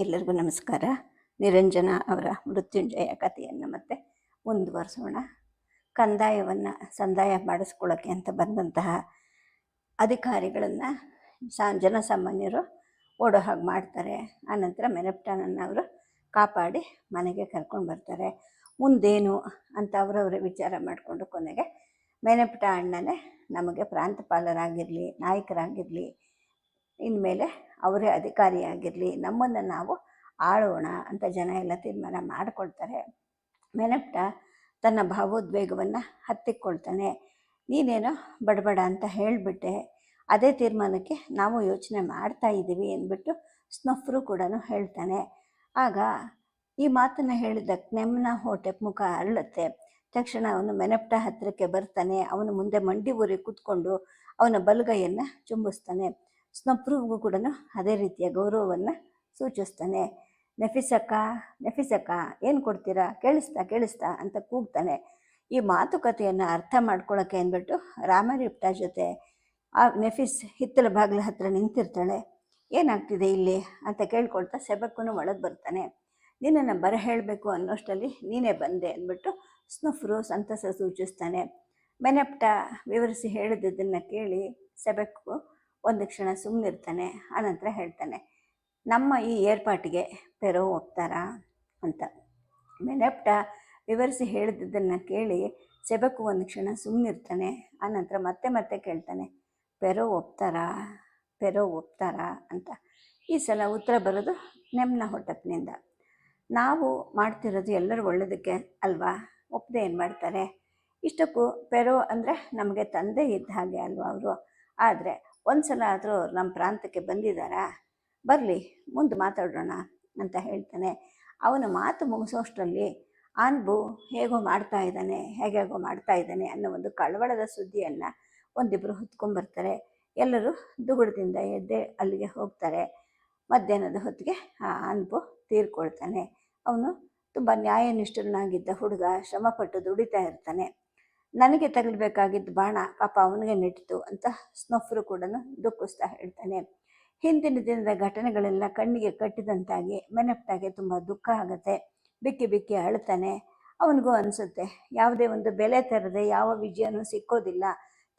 ಎಲ್ಲರಿಗೂ ನಮಸ್ಕಾರ. ನಿರಂಜನ ಅವರ ಮೃತ್ಯುಂಜಯ ಕಥೆಯನ್ನು ಮತ್ತೆ ಮುಂದುವರಿಸೋಣ. ಕಂದಾಯವನ್ನು ಸಂದಾಯ ಮಾಡಿಸ್ಕೊಳ್ಳೋಕ್ಕೆ ಅಂತ ಬಂದಂತಹ ಅಧಿಕಾರಿಗಳನ್ನು ಜನಸಾಮಾನ್ಯರು ಓಡೋ ಹಾಗೆ ಮಾಡ್ತಾರೆ. ಆನಂತರ ಮೆನಪ್ಟಾನನ್ನು ಅವರು ಕಾಪಾಡಿ ಮನೆಗೆ ಕರ್ಕೊಂಡು ಬರ್ತಾರೆ. ಮುಂದೇನು ಅಂತ ಅವರವರೇ ವಿಚಾರ ಮಾಡಿಕೊಂಡು ಕೊನೆಗೆ ಮೆನಪ್ಟ ಅಣ್ಣನೇ ನಮಗೆ ಪ್ರಾಂತಪಾಲರಾಗಿರಲಿ, ನಾಯಕರಾಗಿರಲಿ, ಇನ್ಮೇಲೆ ಅವರೇ ಅಧಿಕಾರಿಯಾಗಿರಲಿ, ನಮ್ಮನ್ನು ನಾವು ಆಳೋಣ ಅಂತ ಜನ ಎಲ್ಲ ತೀರ್ಮಾನ ಮಾಡಿಕೊಳ್ತಾರೆ. ಮೆನಪ್ಟ ತನ್ನ ಭಾವೋದ್ವೇಗವನ್ನು ಹತ್ತಿಕ್ಕೊಳ್ತಾನೆ. ನೀನೇನೋ ಬಡಬಡ ಅಂತ ಹೇಳಿಬಿಟ್ಟೆ, ಅದೇ ತೀರ್ಮಾನಕ್ಕೆ ನಾವು ಯೋಚನೆ ಮಾಡ್ತಾ ಇದ್ದೀವಿ ಅಂದ್ಬಿಟ್ಟು ಸ್ನಫ್ರು ಕೂಡ ಹೇಳ್ತಾನೆ. ಆಗ ಈ ಮಾತನ್ನು ಹೇಳಿದ ಕ್ನೆಮ್ನ ಹೊಟೆಪ್ ಮುಖ ಅರಳುತ್ತೆ. ತಕ್ಷಣ ಅವನು ಮೆನಪ್ಟ ಹತ್ತಿರಕ್ಕೆ ಬರ್ತಾನೆ. ಅವನು ಮುಂದೆ ಮಂಡಿ ಊರಿ ಕೂತ್ಕೊಂಡು ಅವನ ಬಲಗೈಯನ್ನು ಚುಂಬಿಸ್ತಾನೆ. ಸ್ನಫ್ರಿಗೂ ಕೂಡ ಅದೇ ರೀತಿಯ ಗೌರವವನ್ನು ಸೂಚಿಸ್ತಾನೆ. ನೆಫಿಸಕ್ಕ ಏನು ಕೊಡ್ತೀರಾ, ಕೇಳಿಸ್ತಾ ಅಂತ ಕೂಗ್ತಾನೆ. ಈ ಮಾತುಕತೆಯನ್ನು ಅರ್ಥ ಮಾಡ್ಕೊಳ್ಳೋಕ್ಕೆ ಅಂದ್ಬಿಟ್ಟು ರಾಮರಿಪ್ಟ ಜೊತೆ ಆ ನೆಫಿಸ್ ಹಿತ್ತಲ ಬಾಗಿಲ ಹತ್ರ ನಿಂತಿರ್ತಾಳೆ. ಏನಾಗ್ತಿದೆ ಇಲ್ಲಿ ಅಂತ ಕೇಳ್ಕೊಳ್ತಾ ಸೆಬಕ್ಕೂ ಒಳಗೆ ಬರ್ತಾನೆ. ನಿನ್ನನ್ನು ಬರ ಹೇಳಬೇಕು ಅನ್ನೋಷ್ಟರಲ್ಲಿ ನೀನೇ ಬಂದೆ ಅಂದ್ಬಿಟ್ಟು ಸ್ನಫ್ರು ಸಂತಸ ಸೂಚಿಸ್ತಾನೆ. ಮೆನಪ್ಟ ವಿವರಿಸಿ ಹೇಳಿದ್ದನ್ನು ಕೇಳಿ ಸೆಬಕ್ಕು ಒಂದು ಕ್ಷಣ ಸುಮ್ಮನಿರ್ತಾನೆ. ಆನಂತರ ಹೇಳ್ತಾನೆ, ನಮ್ಮ ಈ ಏರ್ಪಾಟಿಗೆ ಪೆರೋ ಒಪ್ತಾರಾ ಅಂತ. ಮೆನಪ್ಟ ವಿವರಿಸಿ ಹೇಳಿದ್ದನ್ನು ಕೇಳಿ ಸೆಬಕ್ಕು ಒಂದು ಕ್ಷಣ ಸುಮ್ಮನಿರ್ತಾನೆ. ಆನಂತರ ಮತ್ತೆ ಕೇಳ್ತಾನೆ, ಪೆರೋ ಒಪ್ತಾರಾ ಅಂತ. ಈ ಸಲ ಉತ್ತರ ಬರೋದು ನೆಮ್ನ ಹೊಟಪ್ನಿಂದ. ನಾವು ಮಾಡ್ತಿರೋದು ಎಲ್ಲರೂ ಒಳ್ಳೆಯದಕ್ಕೆ ಅಲ್ವಾ, ಒಪ್ಪದೆ ಏನು ಮಾಡ್ತಾರೆ? ಇಷ್ಟಕ್ಕೂ ಪೆರೋ ಅಂದರೆ ನಮಗೆ ತಂದೆ ಇದ್ದ ಹಾಗೆ ಅಲ್ವಾ ಅವರು. ಆದರೆ ಒಂದು ಸಲ ಆದರೂ ಅವ್ರು ನಮ್ಮ ಪ್ರಾಂತಕ್ಕೆ ಬಂದಿದ್ದಾರಾ? ಬರಲಿ, ಮುಂದೆ ಮಾತಾಡೋಣ ಅಂತ ಹೇಳ್ತಾನೆ. ಅವನ ಮಾತು ಮುಗಿಸೋಷ್ಟರಲ್ಲಿ ಆನ್ಬು ಹೇಗೋ ಮಾಡ್ತಾ ಇದ್ದಾನೆ ಅನ್ನೋ ಒಂದು ಕಳವಳದ ಸುದ್ದಿಯನ್ನು ಒಂದಿಬ್ಬರು ಹೊತ್ಕೊಂಡ್ಬರ್ತಾರೆ. ಎಲ್ಲರೂ ದುಗುಡದಿಂದ ಎದ್ದೆ ಅಲ್ಲಿಗೆ ಹೋಗ್ತಾರೆ. ಮಧ್ಯಾಹ್ನದ ಹೊತ್ತಿಗೆ ಆ ಆನ್ಬು ತೀರ್ಕೊಳ್ತಾನೆ. ಅವನು ತುಂಬ ನ್ಯಾಯನಿಷ್ಠನಾಗಿದ್ದ ಹುಡುಗ, ಶ್ರಮಪಟ್ಟು ದುಡಿತಾ ಇರ್ತಾನೆ. ನನಗೆ ತಗಲ್ಬೇಕಾಗಿದ್ದ ಬಾಣ ಪಾಪ ಅವನಿಗೆ ನೆಟ್ಟಿತು ಅಂತ ಸ್ನಫ್ರು ಕೂಡ ದುಃಖಿಸ್ತಾ ಹೇಳ್ತಾನೆ. ಹಿಂದಿನ ದಿನದ ಘಟನೆಗಳೆಲ್ಲ ಕಣ್ಣಿಗೆ ಕಟ್ಟಿದಂತಾಗಿ ಮೆನಪ್ಟಾಗೆ ತುಂಬ ದುಃಖ ಆಗುತ್ತೆ. ಬಿಕ್ಕಿ ಅಳ್ತಾನೆ. ಅವನಿಗೂ ಅನಿಸುತ್ತೆ, ಯಾವುದೇ ಒಂದು ಬೆಲೆ ತರದೆ ಯಾವ ವಿಜಯನೂ ಸಿಕ್ಕೋದಿಲ್ಲ,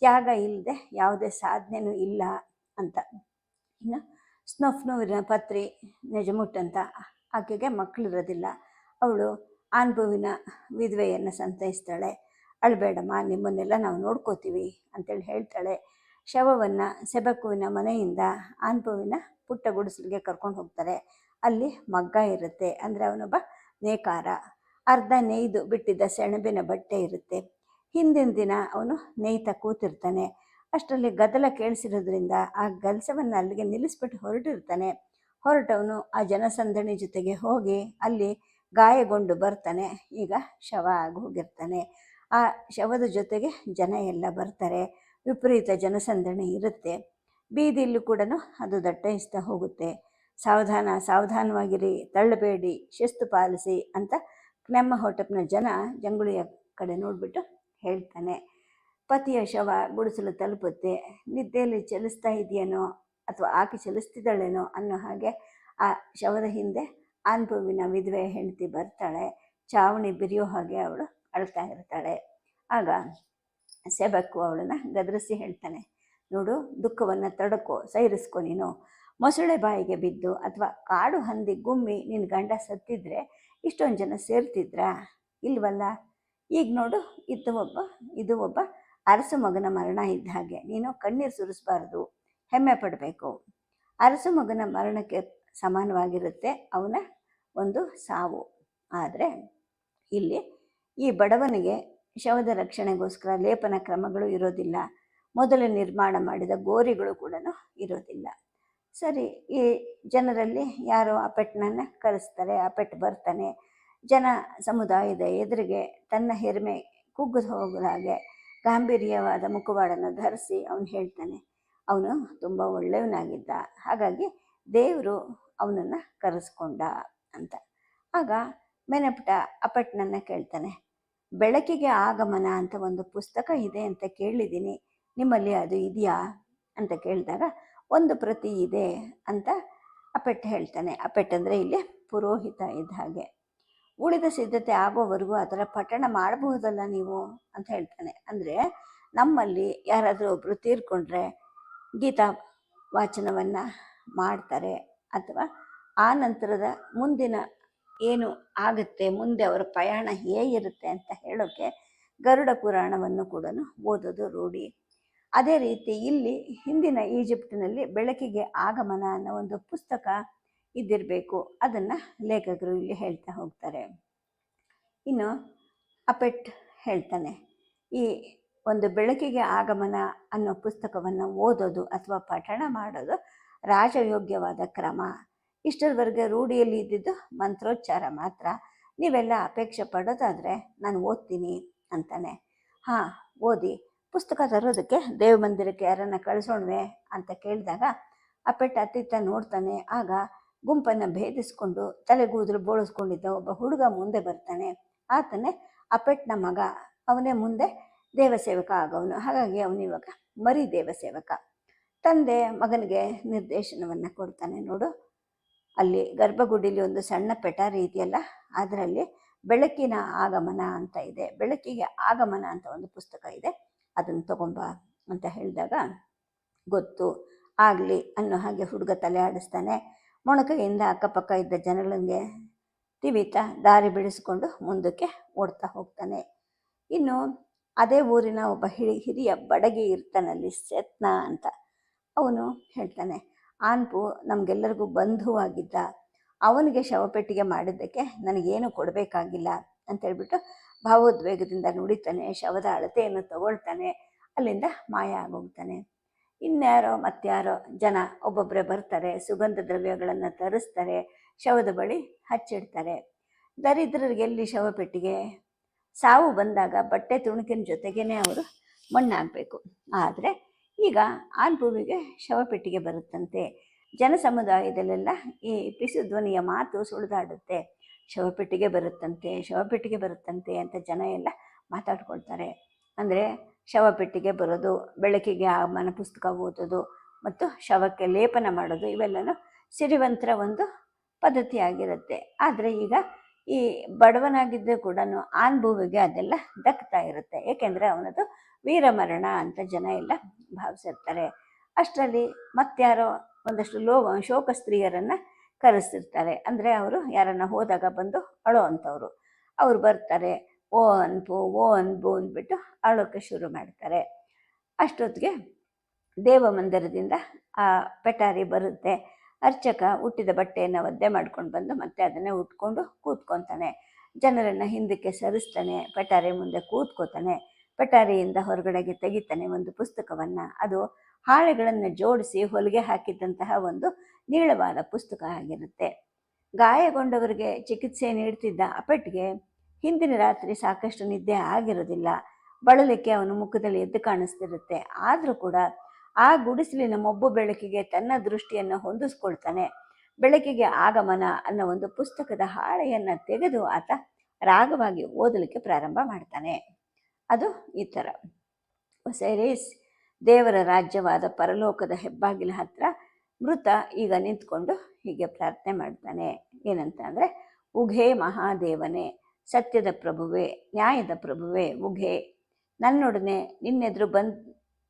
ತ್ಯಾಗ ಇಲ್ಲದೆ ಯಾವುದೇ ಸಾಧನೆಯೂ ಇಲ್ಲ ಅಂತ. ಇನ್ನು ಸ್ನಫ್ನುವಿನ ಪತ್ರಿ ನೆಜಮುಟ್ ಅಂತ, ಆಕೆಗೆ ಮಕ್ಕಳಿರೋದಿಲ್ಲ. ಅವಳು ಆನ್ಬುವಿನ ವಿಧವೆಯನ್ನು ಸಂತೈಸ್ತಾಳೆ. ಅಳಬೇಡಮ್ಮ, ನಿಮ್ಮನ್ನೆಲ್ಲ ನಾವು ನೋಡ್ಕೋತೀವಿ ಅಂತೇಳಿ ಹೇಳ್ತಾಳೆ. ಶವವನ್ನು ಸೆಬಕ್ಕುವಿನ ಮನೆಯಿಂದ ಆನ್ಬುವಿನ ಪುಟ್ಟ ಗುಡಿಸಲಿಗೆ ಕರ್ಕೊಂಡು ಹೋಗ್ತಾರೆ. ಅಲ್ಲಿ ಮಗ್ಗ ಇರುತ್ತೆ, ಅಂದರೆ ಅವನೊಬ್ಬ ನೇಕಾರ. ಅರ್ಧ ನೇಯ್ದು ಬಿಟ್ಟಿದ್ದ ಸೆಣಬಿನ ಬಟ್ಟೆ ಇರುತ್ತೆ. ಹಿಂದಿನ ದಿನ ಅವನು ನೇಯ್ತಾ ಕೂತಿರ್ತಾನೆ. ಅಷ್ಟರಲ್ಲಿ ಗದ್ದಲ ಕೇಳಿಸಿರೋದ್ರಿಂದ ಆ ಕೆಲಸವನ್ನು ಅಲ್ಲಿಗೆ ನಿಲ್ಲಿಸ್ಬಿಟ್ಟು ಹೊರಟವನು ಆ ಜನಸಂದಣಿ ಜೊತೆಗೆ ಹೋಗಿ ಅಲ್ಲಿ ಗಾಯಗೊಂಡು ಬರ್ತಾನೆ. ಈಗ ಶವ ಆಗಿ ಹೋಗಿರ್ತಾನೆ. ಆ ಶವದ ಜೊತೆಗೆ ಜನ ಎಲ್ಲ ಬರ್ತಾರೆ. ವಿಪರೀತ ಜನಸಂದಣಿ ಇರುತ್ತೆ. ಬೀದಿಯಲ್ಲೂ ಕೂಡ ಅದು ದಟ್ಟೈಸ್ತಾ ಹೋಗುತ್ತೆ. ಸಾವಧಾನವಾಗಿರಿ, ತಳ್ಳಬೇಡಿ, ಶಿಸ್ತು ಪಾಲಿಸಿ ಅಂತ ಕ್ನೆಮ್ಮ ಹೊಟಪ್ನ ಜಂಗುಳಿಯ ಕಡೆ ನೋಡಿಬಿಟ್ಟು ಹೇಳ್ತಾನೆ. ಪತಿಯ ಶವ ಗುಡಿಸಲು ತಲುಪುತ್ತೆ. ನಿದ್ದೆಯಲ್ಲಿ ಚಲಿಸ್ತಾ ಇದೆಯೇನೋ ಅಥವಾ ಆಕೆ ಚಲಿಸ್ತಿದ್ದಾಳೇನೋ ಅನ್ನೋ ಹಾಗೆ ಆ ಶವದ ಹಿಂದೆ ಆನ್ಬುವಿನ ವಿಧವೆ ಹೆಂಡತಿ ಬರ್ತಾಳೆ. ಚಾವಣಿ ಬಿರಿಯೋ ಹಾಗೆ ಅವಳು ಅಳ್ತಾ ಇರ್ತಾಳೆ. ಆಗ ಸೆಬಕ್ಕು ಅವಳನ್ನು ಗದರಿಸಿ ಹೇಳ್ತಾನೆ, ನೋಡು, ದುಃಖವನ್ನು ಸೈರಿಸ್ಕೊ. ನೀನು ಮೊಸಳೆ ಬಾಯಿಗೆ ಬಿದ್ದು ಅಥವಾ ಕಾಡು ಹಂದಿ ಗುಮ್ಮಿ ನಿನ್ನ ಗಂಡ ಸತ್ತಿದ್ರೆ ಇಷ್ಟೊಂದು ಜನ ಸೇರ್ತಿದ್ರಾ? ಇಲ್ವಲ್ಲ. ಈಗ ನೋಡು, ಇದು ಒಬ್ಬ ಅರಸು ಮಗನ ಮರಣ ಇದ್ದ ಹಾಗೆ. ನೀನು ಕಣ್ಣೀರು ಸುರಿಸಬಾರ್ದು, ಹೆಮ್ಮೆ ಪಡಬೇಕು. ಅರಸು ಮಗನ ಮರಣಕ್ಕೆ ಸಮಾನವಾಗಿರುತ್ತೆ ಅವನ ಒಂದು ಸಾವು. ಆದರೆ ಇಲ್ಲಿ ಈ ಬಡವನಿಗೆ ಶವದ ರಕ್ಷಣೆಗೋಸ್ಕರ ಲೇಪನ ಕ್ರಮಗಳು ಇರೋದಿಲ್ಲ. ಮೊದಲು ನಿರ್ಮಾಣ ಮಾಡಿದ ಗೋರಿಗಳು ಕೂಡ ಇರೋದಿಲ್ಲ. ಸರಿ, ಈ ಜನರಲ್ಲಿ ಯಾರೋ ಆ ಪೆಟ್ಟನನ್ನು ಕರೆಸ್ತಾರೆ. ಆ ಪೆಟ್ಟು ಬರ್ತಾನೆ. ಜನ ಸಮುದಾಯದ ಎದುರಿಗೆ ತನ್ನ ಹೆರ್ಮೆ ಕುಗ್ಗು ಹೋಗಲಾಗೆ ಗಾಂಭೀರ್ಯವಾದ ಮುಖವಾಡನ್ನು ಧರಿಸಿ ಅವನು ಹೇಳ್ತಾನೆ, ಅವನು ತುಂಬ ಒಳ್ಳೆಯವನಾಗಿದ್ದ, ಹಾಗಾಗಿ ದೇವರು ಅವನನ್ನು ಕರೆಸ್ಕೊಂಡ ಅಂತ. ಆಗ ಮೆನಪ್ಟ ಅಪಟ್ನನ್ನು ಕೇಳ್ತಾನೆ, ಬೆಳಕಿಗೆ ಆಗಮನ ಅಂತ ಒಂದು ಪುಸ್ತಕ ಇದೆ ಅಂತ ಕೇಳಿದ್ದೀನಿ, ನಿಮ್ಮಲ್ಲಿ ಅದು ಇದೆಯಾ ಅಂತ ಕೇಳಿದಾಗ ಒಂದು ಪ್ರತಿ ಇದೆ ಅಂತ ಅಪೆಟ್ಟು ಹೇಳ್ತಾನೆ. ಅಪೆಟ್ಟಂದರೆ ಇಲ್ಲಿ ಪುರೋಹಿತ ಇದ್ದ ಹಾಗೆ. ಉಳಿದ ಸಿದ್ಧತೆ ಆಗೋವರೆಗೂ ಅದರ ಪಠಣ ಮಾಡಬಹುದಲ್ಲ ನೀವು ಅಂತ ಹೇಳ್ತಾನೆ. ಅಂದರೆ ನಮ್ಮಲ್ಲಿ ಯಾರಾದರೂ ಒಬ್ಬರು ತೀರ್ಕೊಂಡ್ರೆ ಗೀತಾ ವಾಚನವನ್ನು ಮಾಡ್ತಾರೆ, ಅಥವಾ ಆ ನಂತರದ ಮುಂದಿನ ಏನು ಆಗುತ್ತೆ, ಮುಂದೆ ಅವರ ಪ್ರಯಾಣ ಹೇಗಿರುತ್ತೆ ಅಂತ ಹೇಳೋಕ್ಕೆ ಗರುಡ ಪುರಾಣವನ್ನು ಕೂಡ ಓದೋದು ರೂಢಿ. ಅದೇ ರೀತಿ ಇಲ್ಲಿ ಹಿಂದಿನ ಈಜಿಪ್ಟಿನಲ್ಲಿ ಬೆಳಕಿಗೆ ಆಗಮನ ಅನ್ನೋ ಒಂದು ಪುಸ್ತಕ ಇದ್ದಿರಬೇಕು. ಅದನ್ನು ಲೇಖಕರು ಇಲ್ಲಿ ಹೇಳ್ತಾ ಹೋಗ್ತಾರೆ. ಇನ್ನು ಅಪೆಟ್ ಹೇಳ್ತಾನೆ, ಈ ಒಂದು ಬೆಳಕಿಗೆ ಆಗಮನ ಅನ್ನೋ ಪುಸ್ತಕವನ್ನು ಓದೋದು ಅಥವಾ ಪಠಣ ಮಾಡೋದು ರಾಜಯೋಗ್ಯವಾದ ಕ್ರಮ. ಇಷ್ಟರವರೆಗೆ ರೂಢಿಯಲ್ಲಿ ಇದ್ದಿದ್ದು ಮಂತ್ರೋಚ್ಚಾರ ಮಾತ್ರ. ನೀವೆಲ್ಲ ಅಪೇಕ್ಷೆ ಪಡೋದಾದರೆ ನಾನು ಓದ್ತೀನಿ ಅಂತಾನೆ. ಹಾಂ, ಓದಿ. ಪುಸ್ತಕ ತರೋದಕ್ಕೆ ದೇವಮಂದಿರಕ್ಕೆ ಯಾರನ್ನು ಕಳಿಸೋಣವೆ ಅಂತ ಕೇಳಿದಾಗ ಅಪೆಟ್ ಅತ್ತಿತ್ತ ನೋಡ್ತಾನೆ. ಆಗ ಗುಂಪನ್ನು ಭೇದಿಸ್ಕೊಂಡು ತಲೆಗೂದಲು ಬೋಳಿಸ್ಕೊಂಡಿದ್ದ ಒಬ್ಬ ಹುಡುಗ ಮುಂದೆ ಬರ್ತಾನೆ. ಆತನೇ ಅಪೆಟ್ನ ಮಗ. ಅವನೇ ಮುಂದೆ ದೇವಸೇವಕ ಆಗೋವನು. ಹಾಗಾಗಿ ಅವನಿವಾಗ ಮರಿ ದೇವಸೇವಕ. ತಂದೆ ಮಗನಿಗೆ ನಿರ್ದೇಶನವನ್ನು ಕೊಡ್ತಾನೆ. ನೋಡು, ಅಲ್ಲಿ ಗರ್ಭಗುಡಿಲಿ ಒಂದು ಸಣ್ಣ ಪೆಟಾರಿ ಇದೆಯಲ್ಲ, ಅದರಲ್ಲಿ ಬೆಳಕಿನ ಆಗಮನ ಅಂತ ಇದೆ, ಬೆಳಕಿಗೆ ಆಗಮನ ಅಂತ ಒಂದು ಪುಸ್ತಕ ಇದೆ, ಅದನ್ನು ತಗೊಂಬ ಅಂತ ಹೇಳಿದಾಗ ಗೊತ್ತು, ಆಗಲಿ ಅನ್ನೋ ಹಾಗೆ ಹುಡುಗ ತಲೆ ಆಡಿಸ್ತಾನೆ. ಮೊಣಕೈಯಿಂದ ಅಕ್ಕಪಕ್ಕ ಇದ್ದ ಜನಗಳಿಗೆ ತಿವಿತಾ ದಾರಿ ಬಿಡಿಸ್ಕೊಂಡು ಮುಂದಕ್ಕೆ ಓಡ್ತಾ ಹೋಗ್ತಾನೆ. ಇನ್ನು ಅದೇ ಊರಿನ ಒಬ್ಬ ಹಿರಿಯ ಬಡಗಿ ಇರ್ತಾನಲ್ಲಿ, ಸೆತ್ನ ಅಂತ. ಅವನು ಹೇಳ್ತಾನೆ, ಆನ್ಪು ನಮಗೆಲ್ಲರಿಗೂ ಬಂಧುವಾಗಿದ್ದ, ಅವನಿಗೆ ಶವಪೆಟ್ಟಿಗೆ ಮಾಡಿದ್ದಕ್ಕೆ ನನಗೇನು ಕೊಡಬೇಕಾಗಿಲ್ಲ ಅಂತೇಳ್ಬಿಟ್ಟು ಭಾವೋದ್ವೇಗದಿಂದ ನುಡಿತಾನೆ. ಶವದ ಅಳತೆಯನ್ನು ತಗೊಳ್ತಾನೆ, ಅಲ್ಲಿಂದ ಮಾಯ ಆಗೋಗ್ತಾನೆ. ಇನ್ಯಾರೋ ಮತ್ತಾರೋ ಜನ ಒಬ್ಬೊಬ್ಬರೇ ಬರ್ತಾರೆ, ಸುಗಂಧ ದ್ರವ್ಯಗಳನ್ನು ತರಿಸ್ತಾರೆ, ಶವದ ಬಳಿ ಹಚ್ಚಿಡ್ತಾರೆ. ದರಿದ್ರರಿಗೆ ಎಲ್ಲಿ ಶವಪೆಟ್ಟಿಗೆ? ಸಾವು ಬಂದಾಗ ಬಟ್ಟೆ ತುಣುಕಿನ ಜೊತೆಗೇ ಅವರು ಮಣ್ಣಾಗಬೇಕು. ಆದರೆ ಈಗ ಆನ್ಪುವಿಗೆ ಶವಪೆಟ್ಟಿಗೆ ಬರುತ್ತಂತೆ. ಜನಸಮುದಾಯದಲ್ಲೆಲ್ಲ ಈ ಪಿಸು ಧ್ವನಿಯ ಮಾತು ಸುಳಿದಾಡುತ್ತೆ. ಶವಪೆಟ್ಟಿಗೆ ಬರುತ್ತಂತೆ, ಶವಪೆಟ್ಟಿಗೆ ಬರುತ್ತಂತೆ ಅಂತ ಜನ ಎಲ್ಲ ಮಾತಾಡ್ಕೊಳ್ತಾರೆ. ಅಂದರೆ ಶವಪೆಟ್ಟಿಗೆ ಬರೋದು, ಬೆಳಕಿಗೆ ಆಗಮನ ಪುಸ್ತಕ ಓದೋದು ಮತ್ತು ಶವಕ್ಕೆ ಲೇಪನ ಮಾಡೋದು ಇವೆಲ್ಲನೂ ಸಿರಿವಂತರ ಒಂದು ಪದ್ಧತಿಯಾಗಿರುತ್ತೆ. ಆದರೆ ಈಗ ಈ ಬಡವನಾಗಿದ್ದರೂ ಕೂಡ ಆನ್ಭುವಿಗೆ ಅದೆಲ್ಲ ದಕ್ತಾ ಇರುತ್ತೆ. ಏಕೆಂದರೆ ಅವನದು ವೀರಮರಣ ಅಂತ ಜನ ಎಲ್ಲ ಭಾವಿಸಿರ್ತಾರೆ. ಅಷ್ಟರಲ್ಲಿ ಮತ್ತಾರೋ ಒಂದಷ್ಟು ಶೋಕ ಸ್ತ್ರೀಯರನ್ನು ಕರೆಸಿರ್ತಾರೆ. ಅಂದರೆ ಅವರು ಯಾರನ್ನು ಹೋದಾಗ ಬಂದು ಅಳೋ ಅಂಥವ್ರು. ಅವ್ರು ಬರ್ತಾರೆ, ಓ ಅನ್ಪು ಓ ಅನ್ಬು ಅಂದ್ಬಿಟ್ಟು ಅಳೋಕ್ಕೆ ಶುರು ಮಾಡ್ತಾರೆ. ಅಷ್ಟೊತ್ತಿಗೆ ದೇವಮಂದಿರದಿಂದ ಆ ಪೆಟಾರಿ ಬರುತ್ತೆ. ಅರ್ಚಕ ಹುಟ್ಟಿದ ಬಟ್ಟೆಯನ್ನು ಒದ್ದೆ ಮಾಡ್ಕೊಂಡು ಬಂದು ಮತ್ತೆ ಅದನ್ನೇ ಉಟ್ಕೊಂಡು ಕೂತ್ಕೊತಾನೆ. ಜನರನ್ನು ಹಿಂದಕ್ಕೆ ಸರಿಸ್ತಾನೆ, ಪೆಟಾರಿ ಮುಂದೆ ಕೂತ್ಕೋತಾನೆ. ಪೆಟಾರಿಯಿಂದ ಹೊರಗಡೆಗೆ ತೆಗಿತಾನೆ ಒಂದು ಪುಸ್ತಕವನ್ನು. ಅದು ಹಾಳೆಗಳನ್ನು ಜೋಡಿಸಿ ಹೊಲಿಗೆ ಹಾಕಿದ್ದಂತಹ ಒಂದು ನೀಳವಾದ ಪುಸ್ತಕ ಆಗಿರುತ್ತೆ. ಗಾಯಗೊಂಡವರಿಗೆ ಚಿಕಿತ್ಸೆ ನೀಡ್ತಿದ್ದ ಅಪೆಟ್ಗೆ ಹಿಂದಿನ ರಾತ್ರಿ ಸಾಕಷ್ಟು ನಿದ್ದೆ ಆಗಿರೋದಿಲ್ಲ. ಬಳಲಿಕ್ಕೆ ಅವನ ಮುಖದಲ್ಲಿ ಎದ್ದು ಕಾಣಿಸ್ತಿರುತ್ತೆ. ಆದರೂ ಕೂಡ ಆ ಗುಡಿಸಲಿನ ಮೊಬ್ಬು ಬೆಳಕಿಗೆ ತನ್ನ ದೃಷ್ಟಿಯನ್ನು ಹೊಂದಿಸ್ಕೊಳ್ತಾನೆ. ಬೆಳಕಿಗೆ ಆಗಮನ ಅನ್ನೋ ಒಂದು ಪುಸ್ತಕದ ಹಾಳೆಯನ್ನು ತೆಗೆದು ಆತ ರಾಗವಾಗಿ ಓದಲಿಕ್ಕೆ ಪ್ರಾರಂಭ ಮಾಡ್ತಾನೆ. ಅದು ಈ ಥರ. ಒಸೈರಿಸ್ ದೇವರ ರಾಜ್ಯವಾದ ಪರಲೋಕದ ಹೆಬ್ಬಾಗಿಲ ಹತ್ರ ಮೃತ ಈಗ ನಿಂತ್ಕೊಂಡು ಹೀಗೆ ಪ್ರಾರ್ಥನೆ ಮಾಡ್ತಾನೆ. ಏನಂತ ಅಂದರೆ, ಉಘೇ ಮಹಾದೇವನೇ, ಸತ್ಯದ ಪ್ರಭುವೇ, ನ್ಯಾಯದ ಪ್ರಭುವೇ, ಉಘೇ, ನನ್ನೊಡನೆ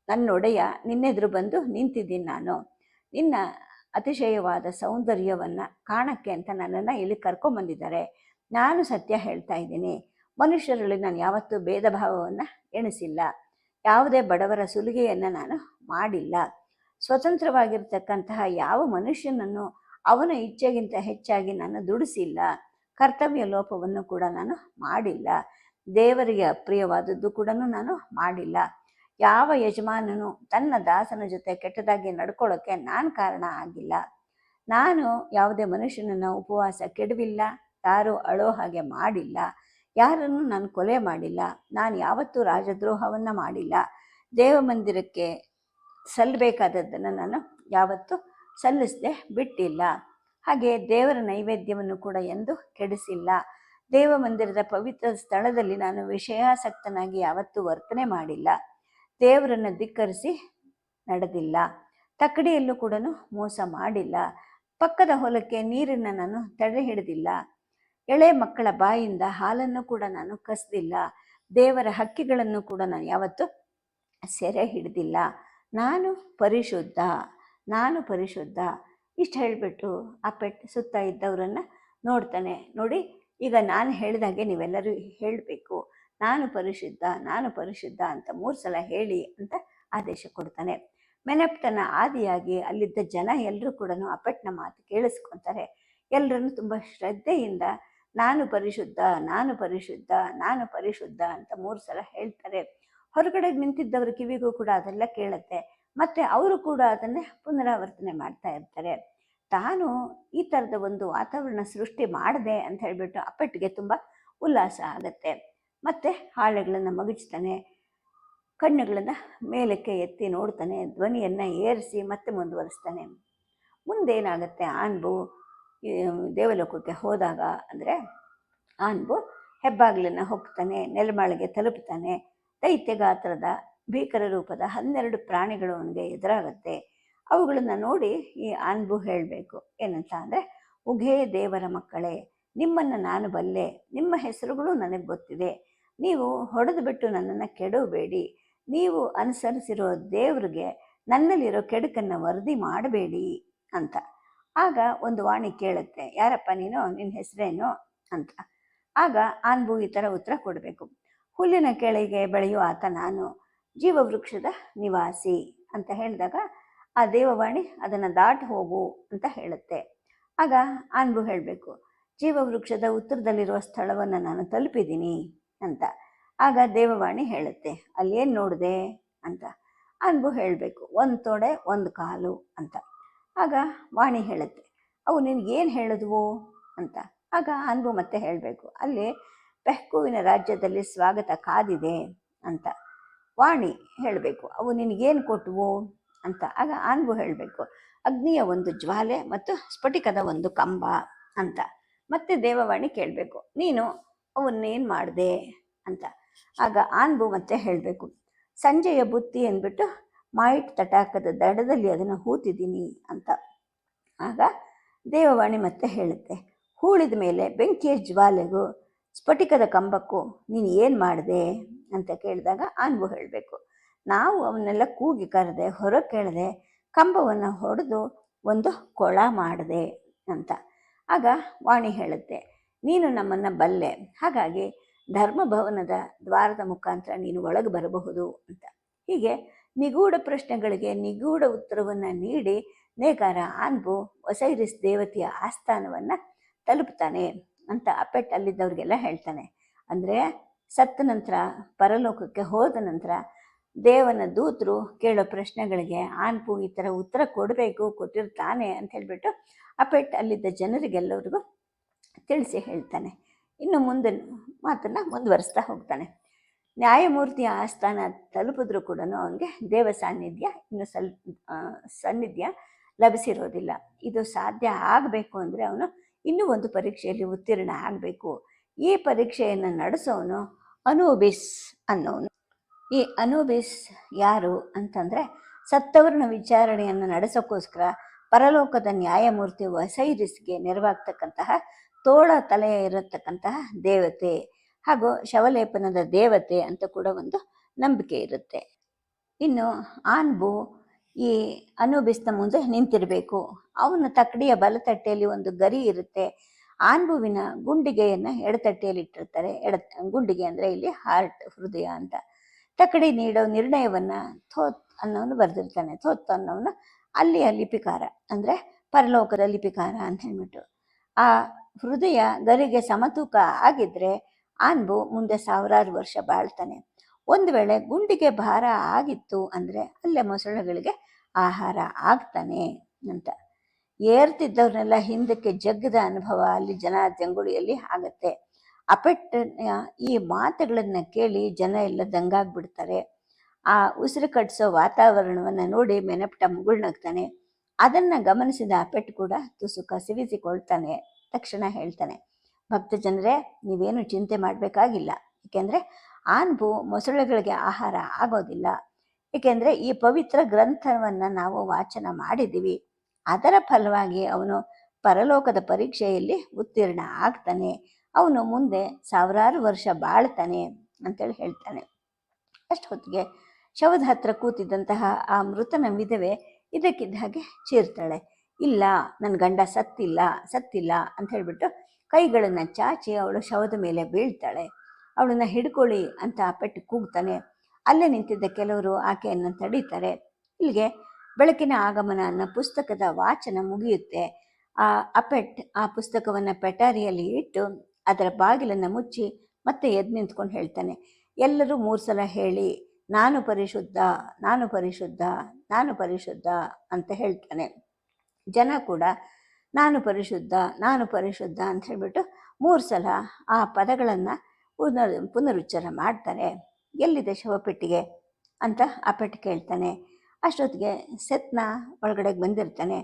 ನನ್ನೊಡೆಯ ನಿನ್ನೆದುರು ಬಂದು ನಿಂತಿದ್ದೀನಿ. ನಾನು ನಿನ್ನ ಅತಿಶಯವಾದ ಸೌಂದರ್ಯವನ್ನು ಕಾಣಕ್ಕೆ ಅಂತ ನನ್ನನ್ನು ಇಲ್ಲಿ ಕರ್ಕೊಂಬಂದಿದ್ದಾರೆ. ನಾನು ಸತ್ಯ ಹೇಳ್ತಾ ಇದ್ದೀನಿ. ಮನುಷ್ಯರಲ್ಲಿ ನಾನು ಯಾವತ್ತೂ ಭೇದ ಭಾವವನ್ನು ಎಣಿಸಿಲ್ಲ. ಯಾವುದೇ ಬಡವರ ಸುಲಿಗೆಯನ್ನು ನಾನು ಮಾಡಿಲ್ಲ. ಸ್ವತಂತ್ರವಾಗಿರ್ತಕ್ಕಂತಹ ಯಾವ ಮನುಷ್ಯನನ್ನು ಅವನ ಇಚ್ಛೆಗಿಂತ ಹೆಚ್ಚಾಗಿ ನಾನು ದುಡಿಸಿಲ್ಲ. ಕರ್ತವ್ಯ ಲೋಪವನ್ನು ಕೂಡ ನಾನು ಮಾಡಿಲ್ಲ. ದೇವರಿಗೆ ಅಪ್ರಿಯವಾದದ್ದು ಕೂಡ ನಾನು ಮಾಡಿಲ್ಲ. ಯಾವ ಯಜಮಾನನು ತನ್ನ ದಾಸನ ಜೊತೆ ಕೆಟ್ಟದಾಗಿ ನಡ್ಕೊಳ್ಳೋಕ್ಕೆ ನಾನು ಕಾರಣ ಆಗಿಲ್ಲ. ನಾನು ಯಾವುದೇ ಮನುಷ್ಯನನ್ನು ಉಪವಾಸ ಕೆಡವಿಲ್ಲ. ಯಾರೂ ಅಳೋ ಹಾಗೆ ಮಾಡಿಲ್ಲ. ಯಾರನ್ನು ನಾನು ಕೊಲೆ ಮಾಡಿಲ್ಲ. ನಾನು ಯಾವತ್ತೂ ರಾಜದ್ರೋಹವನ್ನು ಮಾಡಿಲ್ಲ. ದೇವಮಂದಿರಕ್ಕೆ ಸಲ್ಲಬೇಕಾದದ್ದನ್ನು ನಾನು ಯಾವತ್ತೂ ಸಲ್ಲಿಸದೆ ಬಿಟ್ಟಿಲ್ಲ. ಹಾಗೆ ದೇವರ ನೈವೇದ್ಯವನ್ನು ಕೂಡ ಎಂದೂ ಕೆಡಿಸಿಲ್ಲ. ದೇವಮಂದಿರದ ಪವಿತ್ರ ಸ್ಥಳದಲ್ಲಿ ನಾನು ವಿಷಯಾಸಕ್ತನಾಗಿ ಯಾವತ್ತೂ ವರ್ತನೆ ಮಾಡಿಲ್ಲ. ದೇವರನ್ನು ಧಿಕ್ಕರಿಸಿ ನಡೆದಿಲ್ಲ. ತಕ್ಕಡಿಯಲ್ಲೂ ಕೂಡ ಮೋಸ ಮಾಡಿಲ್ಲ. ಪಕ್ಕದ ಹೊಲಕ್ಕೆ ನೀರನ್ನು ನಾನು ತಡೆ ಹಿಡಿದಿಲ್ಲ, ಎಳೆ ಮಕ್ಕಳ ಬಾಯಿಂದ ಹಾಲನ್ನು ಕೂಡ ನಾನು ಕಸ್ದಿಲ್ಲ, ದೇವರ ಹಕ್ಕಿಗಳನ್ನು ಕೂಡ ನಾನು ಯಾವತ್ತೂ ಸೆರೆ ಹಿಡಿದಿಲ್ಲ, ನಾನು ಪರಿಶುದ್ಧ, ನಾನು ಪರಿಶುದ್ಧ. ಇಷ್ಟು ಹೇಳಿಬಿಟ್ಟು ಆ ಪೆಟ್ಟು ಸುತ್ತ ಇದ್ದವರನ್ನು ನೋಡ್ತಾನೆ. ನೋಡಿ, ಈಗ ನಾನು ಹೇಳಿದಾಗೆ ನೀವೆಲ್ಲರೂ ಹೇಳಬೇಕು, ನಾನು ಪರಿಶುದ್ಧ, ನಾನು ಪರಿಶುದ್ಧ ಅಂತ 3 ಸಲ ಹೇಳಿ ಅಂತ ಆದೇಶ ಕೊಡ್ತಾನೆ. ಮೆನಪ್ಟನ ಆದಿಯಾಗಿ ಅಲ್ಲಿದ್ದ ಜನ ಎಲ್ಲರೂ ಕೂಡ ಆ ಪೆಟ್ಟನ ಮಾತು ಕೇಳಿಸ್ಕೊತಾರೆ. ಎಲ್ಲರನ್ನು ತುಂಬ ಶ್ರದ್ಧೆಯಿಂದ ನಾನು ಪರಿಶುದ್ಧ, ನಾನು ಪರಿಶುದ್ಧ, ನಾನು ಪರಿಶುದ್ಧ ಅಂತ 3 ಸಲ ಹೇಳ್ತಾರೆ. ಹೊರಗಡೆ ನಿಂತಿದ್ದವ್ರ ಕಿವಿಗೂ ಕೂಡ ಅದೆಲ್ಲ ಕೇಳುತ್ತೆ. ಮತ್ತು ಅವರು ಕೂಡ ಅದನ್ನೇ ಪುನರಾವರ್ತನೆ ಮಾಡ್ತಾ ಇರ್ತಾರೆ. ತಾನು ಈ ಥರದ ಒಂದು ವಾತಾವರಣ ಸೃಷ್ಟಿ ಮಾಡಿದೆ ಅಂತ ಹೇಳಿಬಿಟ್ಟು ಆ ಪೆಟ್ಟಿಗೆ ತುಂಬ ಉಲ್ಲಾಸ ಆಗುತ್ತೆ. ಮತ್ತು ಹಾಳೆಗಳನ್ನು ಮಗುಚ್ತಾನೆ, ಕಣ್ಣುಗಳನ್ನು ಮೇಲಕ್ಕೆ ಎತ್ತಿ ನೋಡ್ತಾನೆ, ಧ್ವನಿಯನ್ನು ಏರಿಸಿ ಮತ್ತೆ ಮುಂದುವರಿಸ್ತಾನೆ. ಮುಂದೇನಾಗುತ್ತೆ, ಆನ್ಬು ದೇವಲೋಕಕ್ಕೆ ಹೋದಾಗ ಅಂದರೆ ಆನ್ಬು ಹೆಬ್ಬಾಗಿಲನ್ನು ಹೋಗ್ತಾನೆ, ನೆಲಮಾಳಿಗೆ ತಲುಪ್ತಾನೆ. ದೈತ್ಯ ಗಾತ್ರದ ಭೀಕರ ರೂಪದ 12 ಪ್ರಾಣಿಗಳು ಅವನಿಗೆ ಎದುರಾಗುತ್ತೆ. ಅವುಗಳನ್ನು ನೋಡಿ ಈ ಆನ್ಬು ಹೇಳಬೇಕು ಏನಂತ ಅಂದರೆ, ಉಘೇ ದೇವರ ಮಕ್ಕಳೇ, ನಿಮ್ಮನ್ನು ನಾನು ಬಲ್ಲೆ, ನಿಮ್ಮ ಹೆಸರುಗಳು ನನಗೆ ಗೊತ್ತಿದೆ, ನೀವು ಹೊಡೆದು ಬಿಟ್ಟು ನನ್ನನ್ನು ಕೆಡವಬೇಡಿ, ನೀವು ಅನುಸರಿಸಿರೋ ದೇವ್ರಿಗೆ ನನ್ನಲ್ಲಿರೋ ಕೆಡುಕನ್ನು ವರದಿ ಮಾಡಬೇಡಿ ಅಂತ. ಆಗ ಒಂದು ವಾಣಿ ಕೇಳುತ್ತೆ, ಯಾರಪ್ಪ ನೀನು, ನಿನ್ನ ಹೆಸರೇನು ಅಂತ. ಆಗ ಆನ್ಬು ಈ ಥರ ಉತ್ತರ ಕೊಡಬೇಕು, ಹುಲ್ಲಿನ ಕೆಳಗೆ ಬೆಳೆಯುವ ಆತ ನಾನು, ಜೀವವೃಕ್ಷದ ನಿವಾಸಿ ಅಂತ ಹೇಳಿದಾಗ ಆ ದೇವವಾಣಿ ಅದನ್ನು ದಾಟಿ ಹೋಗು ಅಂತ ಹೇಳುತ್ತೆ. ಆಗ ಆನ್ಬು ಹೇಳಬೇಕು, ಜೀವವೃಕ್ಷದ ಉತ್ತರದಲ್ಲಿರುವ ಸ್ಥಳವನ್ನು ನಾನು ತಲುಪಿದ್ದೀನಿ ಅಂತ. ಆಗ ದೇವವಾಣಿ ಹೇಳುತ್ತೆ, ಅಲ್ಲೇನು ನೋಡಿದೆ ಅಂತ. ಆನ್ಬು ಹೇಳಬೇಕು, 1 ತೊಡೆ 1 ಕಾಲು ಅಂತ. ಆಗ ವಾಣಿ ಹೇಳುತ್ತೆ, ಅವು ನಿನಗೇನು ಹೇಳಿದ್ವು ಅಂತ. ಆಗ ಆನ್ಬು ಮತ್ತೆ ಹೇಳಬೇಕು, ಅಲ್ಲಿ ಪೆಹ್ಕುವಿನ ರಾಜ್ಯದಲ್ಲಿ ಸ್ವಾಗತ ಕಾದಿದೆ ಅಂತ. ವಾಣಿ ಹೇಳಬೇಕು, ಅವು ನಿನಗೇನು ಕೊಟ್ಟವು ಅಂತ. ಆಗ ಆನ್ಬು ಹೇಳಬೇಕು, ಅಗ್ನಿಯ ಒಂದು ಜ್ವಾಲೆ ಮತ್ತು ಸ್ಫಟಿಕದ ಒಂದು ಕಂಬ ಅಂತ. ಮತ್ತೆ ದೇವವಾಣಿ ಕೇಳಬೇಕು, ನೀನು ಅವನ್ನೇನು ಮಾಡಿದೆ ಅಂತ. ಆಗ ಆನ್ಬು ಮತ್ತೆ ಹೇಳಬೇಕು, ಸಂಜೆಯ ಬುತ್ತಿ ಅಂದ್ಬಿಟ್ಟು ಮಾಯಿಟ್ ತಟಾಕದ ದಡದಲ್ಲಿ ಅದನ್ನು ಹೂತಿದ್ದೀನಿ ಅಂತ. ಆಗ ದೇವವಾಣಿ ಮತ್ತೆ ಹೇಳುತ್ತೆ, ಹೂಳಿದ ಮೇಲೆ ಬೆಂಕಿಯ ಜ್ವಾಲೆಗೂ ಸ್ಫಟಿಕದ ಕಂಬಕ್ಕೂ ನೀನು ಏನು ಮಾಡಿದೆ ಅಂತ ಕೇಳಿದಾಗ ಆನ್ಬು ಹೇಳಬೇಕು, ನಾವು ಅವನ್ನೆಲ್ಲ ಕೂಗಿ ಕರೆದೆ, ಹೊರಗೆ ಕೇಳದೆ, ಕಂಬವನ್ನು ಹೊಡೆದು ಒಂದು ಕೊಳ ಮಾಡಿದೆ ಅಂತ. ಆಗ ವಾಣಿ ಹೇಳುತ್ತೆ, ನೀನು ನಮ್ಮನ್ನು ಬಲ್ಲೆ, ಹಾಗಾಗಿ ಧರ್ಮಭವನದ ದ್ವಾರದ ಮುಖಾಂತರ ನೀನು ಒಳಗೆ ಬರಬಹುದು ಅಂತ. ಹೀಗೆ ನಿಗೂಢ ಪ್ರಶ್ನೆಗಳಿಗೆ ನಿಗೂಢ ಉತ್ತರವನ್ನು ನೀಡಿ ನೇಕಾರ ಆನ್ಬು ಒಸೈರಿಸ್ ದೇವತೆಯ ಆಸ್ಥಾನವನ್ನು ತಲುಪ್ತಾನೆ ಅಂತ ಅಪೆಟ್ ಅಲ್ಲಿದ್ದವ್ರಿಗೆಲ್ಲ ಹೇಳ್ತಾನೆ. ಅಂದರೆ ಸತ್ತ ನಂತರ ಪರಲೋಕಕ್ಕೆ ಹೋದ ನಂತರ ದೇವನ ದೂತರು ಕೇಳೋ ಪ್ರಶ್ನೆಗಳಿಗೆ ಆನ್ಬು ಈ ಥರ ಉತ್ತರ ಕೊಟ್ಟಿರ್ತಾನೆ ಅಂತ ಹೇಳಿಬಿಟ್ಟು ಅಪೆಟ್ ಅಲ್ಲಿದ್ದ ಜನರಿಗೆಲ್ಲರಿಗೂ ತಿಳಿಸಿ ಹೇಳ್ತಾನೆ. ಇನ್ನು ಮುಂದೆ ಮಾತನ್ನು ಮುಂದುವರಿಸ್ತಾ ಹೋಗ್ತಾನೆ. ನ್ಯಾಯಮೂರ್ತಿಯ ಆಸ್ಥಾನ ತಲುಪಿದ್ರೂ ಕೂಡ ಅವನಿಗೆ ದೇವ ಸಾನ್ನಿಧ್ಯ ಸಾನ್ನಿಧ್ಯ ಲಭಿಸಿರೋದಿಲ್ಲ. ಇದು ಸಾಧ್ಯ ಆಗಬೇಕು ಅಂದರೆ ಅವನು ಇನ್ನೂ ಒಂದು ಪರೀಕ್ಷೆಯಲ್ಲಿ ಉತ್ತೀರ್ಣ ಆಗಬೇಕು. ಈ ಪರೀಕ್ಷೆಯನ್ನು ನಡೆಸೋನು ಅನೂಬಿಸ್ ಅನ್ನೋನು. ಈ ಅನೂಬಿಸ್ ಯಾರು ಅಂತಂದರೆ, ಸತ್ತವರನ್ನ ವಿಚಾರಣೆಯನ್ನು ನಡೆಸೋಕ್ಕೋಸ್ಕರ ಪರಲೋಕದ ನ್ಯಾಯಮೂರ್ತಿ ಒಸೈರಿಸ್ಗೆ ನೆರವಾಗ್ತಕ್ಕಂತಹ ತೋಳ ತಲೆ ಇರತಕ್ಕಂತಹ ದೇವತೆ ಹಾಗೂ ಶವಲೇಪನದ ದೇವತೆ ಅಂತ ಕೂಡ ಒಂದು ನಂಬಿಕೆ ಇರುತ್ತೆ. ಇನ್ನು ಆನ್ಬು ಈ ಅನೂಬಿಸ್ನ ಮುಂದೆ ನಿಂತಿರಬೇಕು. ಅವನ ತಕ್ಕಡಿಯ ಬಲತಟ್ಟೆಯಲ್ಲಿ ಒಂದು ಗರಿ ಇರುತ್ತೆ. ಆನ್ಬುವಿನ ಗುಂಡಿಗೆಯನ್ನು ಎಡತಟ್ಟೆಯಲ್ಲಿ ಇಟ್ಟಿರ್ತಾರೆ. ಗುಂಡಿಗೆ ಅಂದರೆ ಇಲ್ಲಿ ಹಾರ್ಟ್, ಹೃದಯ ಅಂತ. ತಕ್ಕಡಿ ನೀಡೋ ನಿರ್ಣಯವನ್ನು ಥೋತ್ ಅನ್ನೋನು ಬರೆದಿರ್ತಾನೆ. ಥೋತ್ ಅನ್ನೋನು ಅಲ್ಲಿಯ ಲಿಪಿಕಾರ, ಅಂದರೆ ಪರಲೋಕದ ಲಿಪಿಕಾರ ಅಂತ ಹೇಳ್ಬಿಟ್ಟು. ಆ ಹೃದಯ ಗರಿಗೆ ಸಮತೂಕ ಆಗಿದ್ದರೆ ಆನ್ಬು ಮುಂದೆ 1000 ವರ್ಷ ಬಾಳ್ತಾನೆ. ಒಂದು ವೇಳೆ ಗುಂಡಿಗೆ ಭಾರ ಆಗಿತ್ತು ಅಂದರೆ ಅಲ್ಲೇ ಮೊಸಳೆಗಳಿಗೆ ಆಹಾರ ಆಗ್ತಾನೆ ಅಂತ. ಏರ್ತಿದ್ದವ್ರನ್ನೆಲ್ಲ ಹಿಂದಕ್ಕೆ ಜಗ್ಗದ ಅನುಭವ ಅಲ್ಲಿ ಜಂಗುಳಿಯಲ್ಲಿ ಆಗುತ್ತೆ. ಅಪೆಟ್ಟನ ಈ ಮಾತುಗಳನ್ನು ಕೇಳಿ ಜನ ಎಲ್ಲ ದಂಗಾಗ್ಬಿಡ್ತಾರೆ. ಆ ಉಸಿರು ಕಟ್ಟಿಸೋ ವಾತಾವರಣವನ್ನು ನೋಡಿ ಮೆನಪ್ಟ ಮುಗುಳ್ನಗ್ತಾನೆ. ಅದನ್ನು ಗಮನಿಸಿದ ಅಪೆಟ್ ಕೂಡ ತುಸು ಕಸಿವಿಸಿಕೊಳ್ತಾನೆ. ತಕ್ಷಣ ಹೇಳ್ತಾನೆ, ಭಕ್ತ ಜನರೇ, ನೀವೇನು ಚಿಂತೆ ಮಾಡಬೇಕಾಗಿಲ್ಲ. ಏಕೆಂದರೆ ಆನ್ಬು ಮೊಸಳೆಗಳಿಗೆ ಆಹಾರ ಆಗೋದಿಲ್ಲ. ಏಕೆಂದರೆ ಈ ಪವಿತ್ರ ಗ್ರಂಥವನ್ನು ನಾವು ವಾಚನ ಮಾಡಿದ್ದೀವಿ. ಅದರ ಫಲವಾಗಿ ಅವನು ಪರಲೋಕದ ಪರೀಕ್ಷೆಯಲ್ಲಿ ಉತ್ತೀರ್ಣ ಆಗ್ತಾನೆ, ಅವನು ಮುಂದೆ 1000 ವರ್ಷ ಬಾಳ್ತಾನೆ ಅಂತೇಳಿ ಹೇಳ್ತಾನೆ. ಅಷ್ಟು ಹೊತ್ತಿಗೆ ಶವದ ಹತ್ರ ಕೂತಿದ್ದಂತಹ ಆ ಮೃತನ ವಿಧವೆ ಇದಕ್ಕಿದ್ದ ಹಾಗೆ ಚೀರ್ತಾಳೆ. ಇಲ್ಲ, ನನ್ನ ಗಂಡ ಸತ್ತಿಲ್ಲ ಅಂತ ಹೇಳ್ಬಿಟ್ಟು ಕೈಗಳನ್ನು ಚಾಚಿ ಅವಳು ಶವದ ಮೇಲೆ ಬೀಳ್ತಾಳೆ. ಅವಳನ್ನ ಹಿಡ್ಕೊಳ್ಳಿ ಅಂತ ಪೆಟ್ಟು ಕೂಗ್ತಾನೆ. ಅಲ್ಲೇ ನಿಂತಿದ್ದ ಕೆಲವರು ಆಕೆಯನ್ನು ತಡೀತಾರೆ. ಇಲ್ಲಿಗೆ ಬೆಳಕಿನ ಆಗಮನ ಅನ್ನೋ ಪುಸ್ತಕದ ವಾಚನ ಮುಗಿಯುತ್ತೆ. ಅಪೆಟ್ ಆ ಪುಸ್ತಕವನ್ನು ಪೆಟಾರಿಯಲ್ಲಿ ಇಟ್ಟು ಅದರ ಬಾಗಿಲನ್ನು ಮುಚ್ಚಿ ಮತ್ತೆ ಎದ್ದು ನಿಂತ್ಕೊಂಡು ಹೇಳ್ತಾನೆ, ಎಲ್ಲರೂ 3 ಸಲ ಹೇಳಿ, ನಾನು ಪರಿಶುದ್ಧ, ನಾನು ಪರಿಶುದ್ಧ, ನಾನು ಪರಿಶುದ್ಧ ಅಂತ ಹೇಳ್ತಾನೆ. ಜನ ಕೂಡ ನಾನು ಪರಿಶುದ್ಧ, ನಾನು ಪರಿಶುದ್ಧ ಅಂತ ಹೇಳ್ಬಿಟ್ಟು 3 ಸಲ ಆ ಪದಗಳನ್ನು ಪುನರುಚ್ಚಾರ ಮಾಡ್ತಾರೆ. ಎಲ್ಲಿದೆ ಶವಪೆಟ್ಟಿಗೆ ಅಂತ ಅಪೆಟ್ ಕೇಳ್ತಾನೆ. ಅಷ್ಟೊತ್ತಿಗೆ ಸೆತ್ನ ಒಳಗಡೆಗೆ ಬಂದಿರ್ತಾನೆ.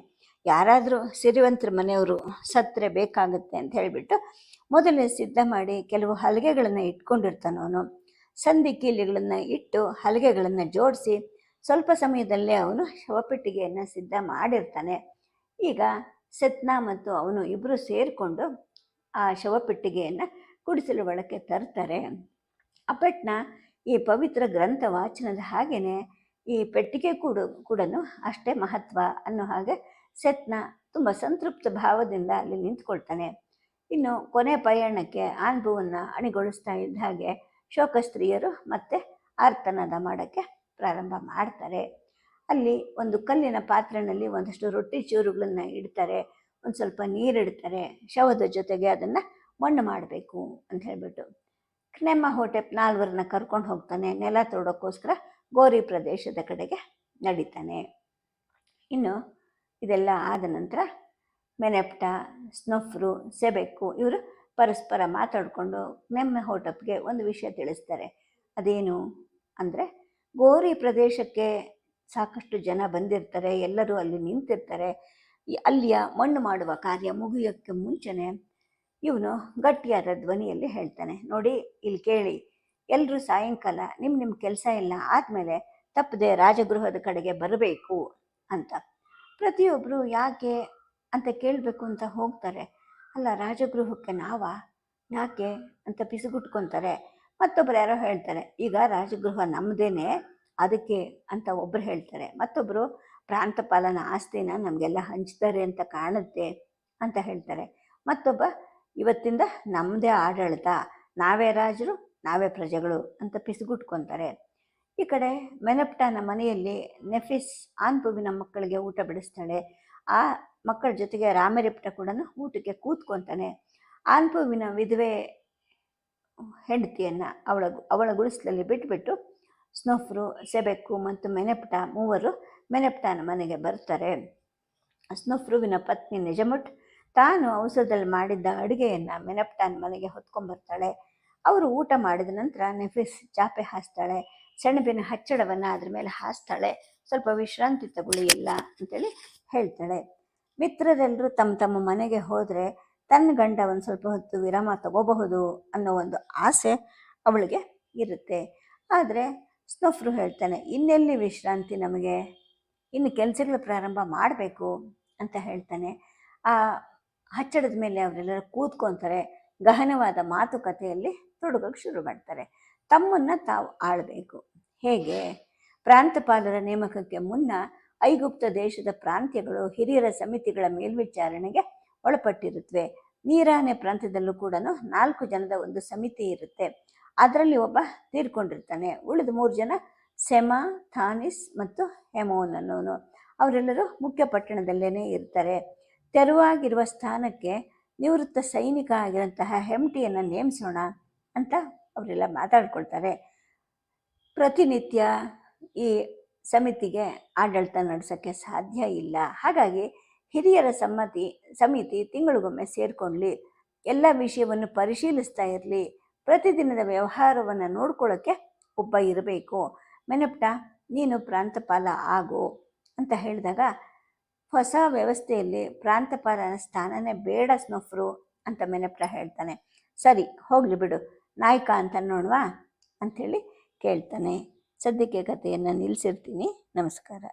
ಯಾರಾದರೂ ಸಿರಿವಂತರ ಮನೆಯವರು ಸತ್ತರೆ ಬೇಕಾಗುತ್ತೆ ಅಂತ ಹೇಳಿಬಿಟ್ಟು ಮೊದಲೇ ಸಿದ್ಧ ಮಾಡಿ ಕೆಲವು ಹಲಗೆಗಳನ್ನು ಇಟ್ಕೊಂಡಿರ್ತಾನೆ. ಅವನು ಸಂಧಿ ಕೀಲಿಗಳನ್ನು ಇಟ್ಟು ಹಲಗೆಗಳನ್ನು ಜೋಡಿಸಿ ಸ್ವಲ್ಪ ಸಮಯದಲ್ಲೇ ಅವನು ಶವಪೆಟ್ಟಿಗೆಯನ್ನು ಸಿದ್ಧ ಮಾಡಿರ್ತಾನೆ. ಈಗ ಸೆತ್ನ ಮತ್ತು ಅವನು ಇಬ್ಬರು ಸೇರಿಕೊಂಡು ಆ ಶವಪೆಟ್ಟಿಗೆಯನ್ನು ಗುಡಿಸಲು ಒಳಕ್ಕೆ ತರ್ತಾರೆ. ಅಪೆಟ್ನ ಈ ಪವಿತ್ರ ಗ್ರಂಥ ವಾಚನದ ಹಾಗೆಯೇ ಈ ಪೆಟ್ಟಿಗೆ ಕೂಡ ಅಷ್ಟೇ ಮಹತ್ವ ಅನ್ನೋ ಹಾಗೆ ಸೆತ್ನ ತುಂಬ ಸಂತೃಪ್ತ ಭಾವದಿಂದ ಅಲ್ಲಿ ನಿಂತ್ಕೊಳ್ತಾನೆ. ಇನ್ನು ಕೊನೆ ಪಯಣಕ್ಕೆ ಆನ್ಬುವನ್ನು ಅಣಿಗೊಳಿಸ್ತಾ ಇದ್ದ ಹಾಗೆ ಶೋಕಸ್ತ್ರೀಯರು ಮತ್ತೆ ಆರ್ತನಾದ ಮಾಡೋಕ್ಕೆ ಪ್ರಾರಂಭ ಮಾಡ್ತಾರೆ. ಅಲ್ಲಿ ಒಂದು ಕಲ್ಲಿನ ಪಾತ್ರೆಯಲ್ಲಿ ಒಂದಷ್ಟು ರೊಟ್ಟಿ ಚೂರುಗಳನ್ನು ಇಡ್ತಾರೆ, ಒಂದು ಸ್ವಲ್ಪ ನೀರಿಡ್ತಾರೆ. ಶವದ ಜೊತೆಗೆ ಅದನ್ನು ಮಣ್ಣು ಮಾಡಬೇಕು ಅಂತ ಹೇಳ್ಬಿಟ್ಟು ಕ್ನೆಮ್ಮಹೋಟೆಪ್ 4 ಕರ್ಕೊಂಡು ಹೋಗ್ತಾನೆ. ನೆಲ ತೋಡೋಕ್ಕೋಸ್ಕರ ಗೋರಿ ಪ್ರದೇಶದ ಕಡೆಗೆ ನಡೀತಾನೆ. ಇನ್ನು ಇದೆಲ್ಲ ಆದ ನಂತರ ಮೆನೆಪ್ಟ, ಸ್ನೊಫ್ರು, ಸೆಬೆಕ್ಕು ಇವರು ಪರಸ್ಪರ ಮಾತಾಡಿಕೊಂಡು ಕ್ನೆಮ್ಮಹೋಟೆಪ್ಗೆ ಒಂದು ವಿಷಯ ತಿಳಿಸ್ತಾರೆ. ಅದೇನು ಅಂದರೆ, ಗೋರಿ ಪ್ರದೇಶಕ್ಕೆ ಸಾಕಷ್ಟು ಜನ ಬಂದಿರ್ತಾರೆ, ಎಲ್ಲರೂ ಅಲ್ಲಿ ನಿಂತಿರ್ತಾರೆ. ಅಲ್ಲಿಯ ಮಣ್ಣು ಮಾಡುವ ಕಾರ್ಯ ಮುಗಿಯೋಕ್ಕೆ ಮುಂಚೆನೇ ಇವನು ಗಟ್ಟಿಯಾದ ಧ್ವನಿಯಲ್ಲಿ ಹೇಳ್ತಾನೆ, ನೋಡಿ ಇಲ್ಲಿ ಕೇಳಿ, ಎಲ್ಲರೂ ಸಾಯಂಕಾಲ ನಿಮ್ಮ ಕೆಲಸ ಎಲ್ಲ ಆದಮೇಲೆ ತಪ್ಪದೆ ರಾಜಗೃಹದ ಕಡೆಗೆ ಬರಬೇಕು ಅಂತ. ಪ್ರತಿಯೊಬ್ಬರು ಯಾಕೆ ಅಂತ ಕೇಳಬೇಕು ಅಂತ ಹೋಗ್ತಾರೆ. ಅಲ್ಲ, ರಾಜಗೃಹಕ್ಕೆ ಯಾಕೆ ಅಂತ ಪಿಸುಗುಟ್ಕೊತಾರೆ. ಮತ್ತೊಬ್ಬರು ಯಾರೋ ಹೇಳ್ತಾರೆ, ಈಗ ರಾಜಗೃಹ ನಮ್ಮದೇನೆ ಅದಕ್ಕೆ ಅಂತ ಒಬ್ಬರು ಹೇಳ್ತಾರೆ. ಮತ್ತೊಬ್ಬರು ಪ್ರಾಂತಪಾಲನ ಆಸ್ತಿನ ನಮಗೆಲ್ಲ ಹಂಚ್ತಾರೆ ಅಂತ ಕಾಣುತ್ತೆ ಅಂತ ಹೇಳ್ತಾರೆ. ಮತ್ತೊಬ್ಬ ಇವತ್ತಿಂದ ನಮ್ಮದೇ ಆಡಳಿತ, ನಾವೇ ರಾಜರು ನಾವೇ ಪ್ರಜೆಗಳು ಅಂತ ಪಿಸುಗುಟ್ಕೊತಾರೆ. ಈ ಕಡೆ ಮೆನೆಪ್ಟನ ಮನೆಯಲ್ಲಿ ನೆಫಿಸ್ ಆನ್ಪುವಿನ ಮಕ್ಕಳಿಗೆ ಊಟ ಬಿಡಿಸ್ತಾಳೆ. ಆ ಮಕ್ಕಳ ಜೊತೆಗೆ ರಾಮೆರಿಪ್ಟ ಕೂಡ ಊಟಕ್ಕೆ ಕೂತ್ಕೊತಾನೆ. ಆನ್ಪುವಿನ ವಿಧವೆ ಹೆಂಡತಿಯನ್ನು ಅವಳ ಗುಡಿಸಲಲ್ಲಿ ಬಿಟ್ಬಿಟ್ಟು ಸ್ನೊಫ್ರು, ಸೆಬೆಕ್ಕು ಮತ್ತು ಮೆನೆಪ್ಟ 3 ಮೆನೆಪ್ಟನ ಮನೆಗೆ ಬರ್ತಾರೆ. ಸ್ನೊಫ್ರುವಿನ ಪತ್ನಿ ನಿಜಮುಟ್ ತಾನು ಔಷಧದಲ್ಲಿ ಮಾಡಿದ್ದ ಅಡುಗೆಯನ್ನು ಮೆನೆಪ್ಟನ ಮನೆಗೆ ಹೊತ್ಕೊಂಡ್ಬರ್ತಾಳೆ. ಅವರು ಊಟ ಮಾಡಿದ ನಂತರ ನೆಫಿಸ್ ಚಾಪೆ ಹಾಸ್ತಾಳೆ, ಸೆಣಬಿನ ಹಚ್ಚಡವನ್ನು ಅದ್ರ ಮೇಲೆ ಹಾಸ್ತಾಳೆ. ಸ್ವಲ್ಪ ವಿಶ್ರಾಂತಿ ತಗೊಳ್ಳಿ ಎಲ್ಲ ಅಂತೇಳಿ ಹೇಳ್ತಾಳೆ. ಮಿತ್ರರೆಲ್ಲರೂ ತಮ್ಮ ಮನೆಗೆ ಹೋದರೆ ತನ್ನ ಗಂಡ ಒಂದು ಸ್ವಲ್ಪ ಹೊತ್ತು ವಿರಾಮ ತಗೋಬಹುದು ಅನ್ನೋ ಒಂದು ಆಸೆ ಅವಳಿಗೆ ಇರುತ್ತೆ. ಆದರೆ ಸ್ನೊಫ್ರು ಹೇಳ್ತಾನೆ, ಇನ್ನೆಲ್ಲಿ ವಿಶ್ರಾಂತಿ ನಮಗೆ, ಇನ್ನು ಕೆಲಸಗಳು ಪ್ರಾರಂಭ ಮಾಡಬೇಕು ಅಂತ ಹೇಳ್ತಾನೆ. ಆ ಹಚ್ಚಡದ ಮೇಲೆ ಅವರೆಲ್ಲರೂ ಕೂತ್ಕೊತಾರೆ. ಗಹನವಾದ ಮಾತುಕತೆಯಲ್ಲಿ ತೊಡಗೋಕ್ಕೆ ಶುರು ಮಾಡ್ತಾರೆ. ತಮ್ಮನ್ನು ತಾವು ಆಳಬೇಕು. ಹೇಗೆ? ಪ್ರಾಂತಪಾಲರ ನೇಮಕಕ್ಕೆ ಮುನ್ನ ಐಗುಪ್ತ ದೇಶದ ಪ್ರಾಂತ್ಯಗಳು ಹಿರಿಯರ ಸಮಿತಿಗಳ ಮೇಲ್ವಿಚಾರಣೆಗೆ ಒಳಪಟ್ಟಿರುತ್ತವೆ. ನೀರಾನೆ ಪ್ರಾಂತ್ಯದಲ್ಲೂ ಕೂಡ 4 ಜನದ ಒಂದು ಸಮಿತಿ ಇರುತ್ತೆ. ಅದರಲ್ಲಿ ಒಬ್ಬ ತೀರ್ಕೊಂಡಿರ್ತಾನೆ. ಉಳಿದ 3 ಜನ ಸೆಮ, ಥಾನಿಸ್ ಮತ್ತು ಹೆಮೋನ್ ಅನ್ನೋನು. ಅವರೆಲ್ಲರೂ ಮುಖ್ಯ ಪಟ್ಟಣದಲ್ಲೇ ಇರ್ತಾರೆ. ತೆರವಾಗಿರುವ ಸ್ಥಾನಕ್ಕೆ ನಿವೃತ್ತ ಸೈನಿಕ ಆಗಿರೋಂತಹ ಹೆಮ್ಟಿಯನ್ನು ನೇಮಿಸೋಣ ಅಂತ ಅವರೆಲ್ಲ ಮಾತಾಡ್ಕೊಳ್ತಾರೆ. ಪ್ರತಿನಿತ್ಯ ಈ ಸಮಿತಿಗೆ ಆಡಳಿತ ನಡೆಸೋಕ್ಕೆ ಸಾಧ್ಯ ಇಲ್ಲ. ಹಾಗಾಗಿ ಹಿರಿಯರ ಸಮಿತಿ ತಿಂಗಳಿಗೊಮ್ಮೆ ಸೇರಿಕೊಳ್ಳಿ, ಎಲ್ಲ ವಿಷಯವನ್ನು ಪರಿಶೀಲಿಸ್ತಾ ಇರಲಿ, ಪ್ರತಿದಿನದ ವ್ಯವಹಾರವನ್ನು ನೋಡ್ಕೊಳ್ಳೋಕ್ಕೆ ಒಬ್ಬ ಇರಬೇಕು. ಮೆನೆಪ್ಟ, ನೀನು ಪ್ರಾಂತಪಾಲ ಆಗು ಅಂತ ಹೇಳಿದಾಗ, ಹೊಸ ವ್ಯವಸ್ಥೆಯಲ್ಲಿ ಪ್ರಾಂತಪಾಲನ ಸ್ಥಾನನೇ ಬೇಡ ಸ್ನೊಫ್ರು ಅಂತ ಮೆನೆಪ್ಟ ಹೇಳ್ತಾನೆ. ಸರಿ ಹೋಗಲಿ ಬಿಡು, ನಾಯಕ ಅಂತ ನೋಡುವ ಅಂಥೇಳಿ ಕೇಳ್ತಾನೆ. ಸದ್ಯಕ್ಕೆ ಕಥೆಯನ್ನು ನಿಲ್ಲಿಸಿರ್ತೀನಿ. ನಮಸ್ಕಾರ.